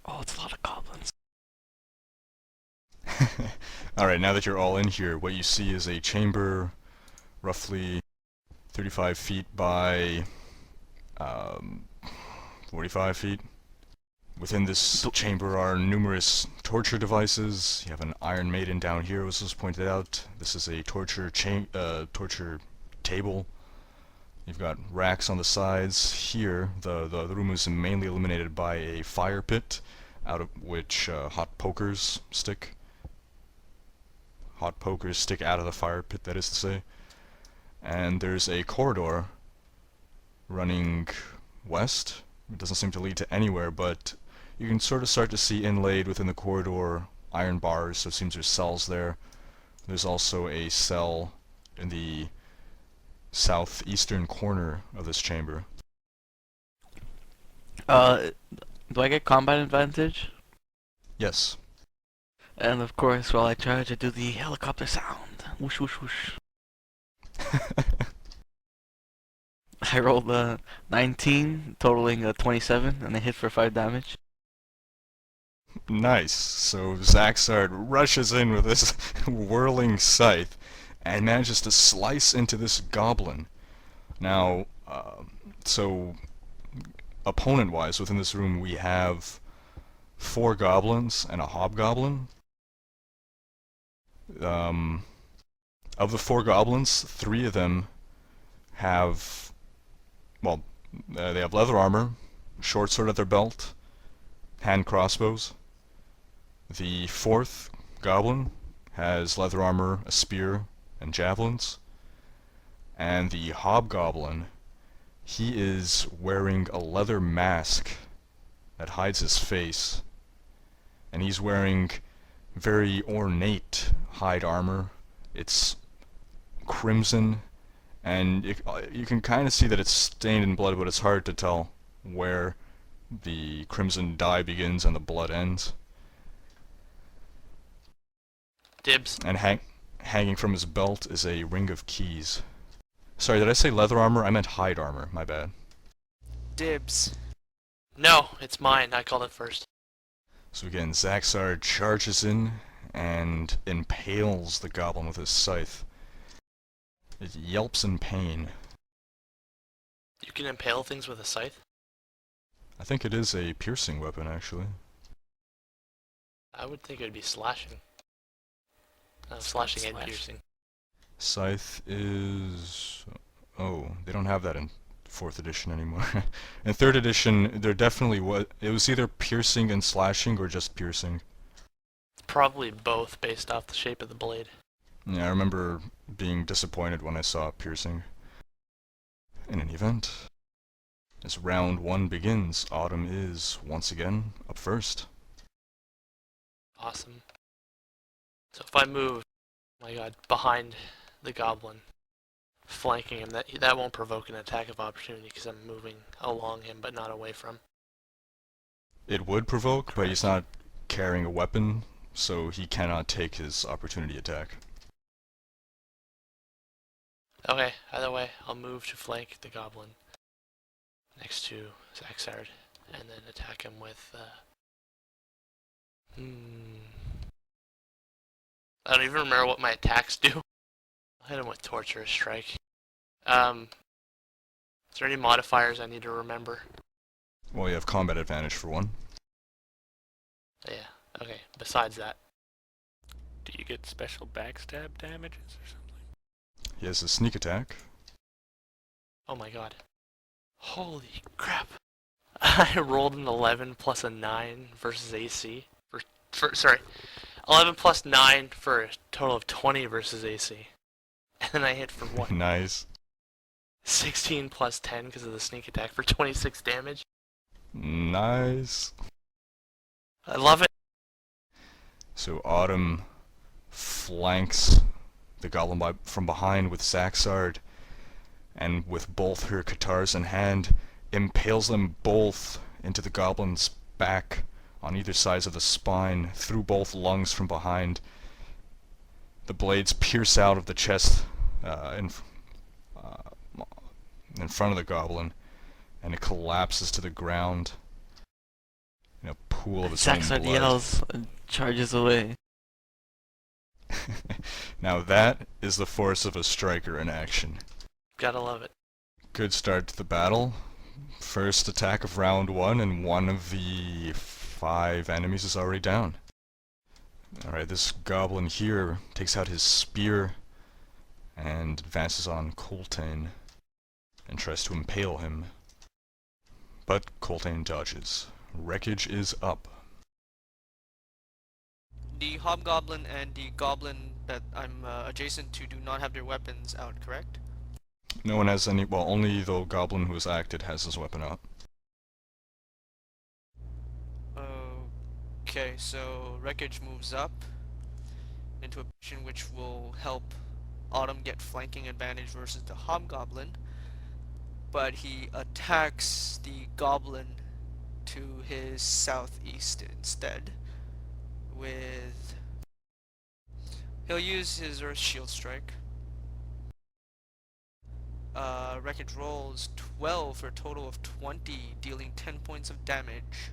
Oh, it's a lot of goblins. Alright, now that you're all in here, what you see is a chamber roughly 35 feet by um, 45 feet. Within this chamber are numerous torture devices. You have an iron maiden down here, as was pointed out. This is a torture table. You've got racks on the sides. Here, the room is mainly illuminated by a fire pit, out of which hot pokers stick. Hot pokers stick out of the fire pit, that is to say. And there's a corridor running west. It doesn't seem to lead to anywhere, but you can sort of start to see inlaid within the corridor iron bars, so it seems there's cells there. There's also a cell in the southeastern corner of this chamber. Uh, do I get combat advantage? Yes. And of course, while I charge, I do the helicopter sound. Whoosh, whoosh, whoosh. I rolled a 19, totaling a 27, and I hit for 5 damage. Nice. So Zacsarrd rushes in with this whirling scythe and manages to slice into this goblin. Now, so opponent-wise, within this room we have 4 goblins and a hobgoblin. Of the 4 goblins, 3 of them have, well, they have leather armor, short sword at their belt, hand crossbows. The 4th goblin has leather armor, a spear, and javelins. And the hobgoblin, he is wearing a leather mask that hides his face. And he's wearing very ornate hide armor. It's crimson, and you can kind of see that it's stained in blood, but it's hard to tell where the crimson dye begins and the blood ends. Dibs. And hanging from his belt is a ring of keys. Sorry, did I say leather armor? I meant hide armor, my bad. Dibs. No, it's mine. I called it first. So again, Zacsarrd charges in and impales the goblin with his scythe. It yelps in pain. You can impale things with a scythe? I think it is a piercing weapon, actually. I would think it would be slashing. Slashing and piercing. Scythe is... Oh, they don't have that in 4th edition anymore. In 3rd edition, there definitely was... It was either piercing and slashing or just piercing. Probably both based off the shape of the blade. Yeah, I remember being disappointed when I saw piercing. In any event, as round 1 begins, Autumn is, once again, up first. Awesome. So if I move, oh my god, behind the goblin, flanking him, that won't provoke an attack of opportunity because I'm moving along him but not away from. It would provoke, but he's not carrying a weapon, so he cannot take his opportunity attack. Okay, either way, I'll move to flank the goblin next to Zacsarrd and then attack him with I don't even remember what my attacks do. I'll hit him with Torturous Strike. Is there any modifiers I need to remember? Well, you have combat advantage for 1. Yeah, okay, besides that. Do you get special backstab damages or something? He has a sneak attack. Oh my god. Holy crap. I rolled an 11 plus a 9 versus AC. Sorry, 11 plus 9 for a total of 20 versus AC. And then I hit for what? Nice. 16 plus 10 because of the sneak attack for 26 damage. Nice. I love it. So Autumn flanks the goblin from behind with Zacsarrd, and with both her katars in hand, impales them both into the goblin's back on either sides of the spine, through both lungs from behind. The blades pierce out of the chest in front of the goblin, and it collapses to the ground in a pool pool of his own Zacsarrd blood. yells and charges away. Now that is the force of a striker in action. Gotta love it. Good start to the battle. First attack of round 1, and one of the 5 enemies is already down. Alright, this goblin here takes out his spear and advances on Coltane and tries to impale him. But Coltane dodges. Wreckage is up. The hobgoblin and the goblin that I'm adjacent to do not have their weapons out, correct? No one has any, well, only the goblin who has acted has his weapon out. Okay, so Wreckage moves up into a position which will help Autumn get flanking advantage versus the hobgoblin, but he attacks the goblin to his southeast instead with... He'll use his Earth Shield Strike. Wreckage rolls 12 for a total of 20, dealing 10 points of damage.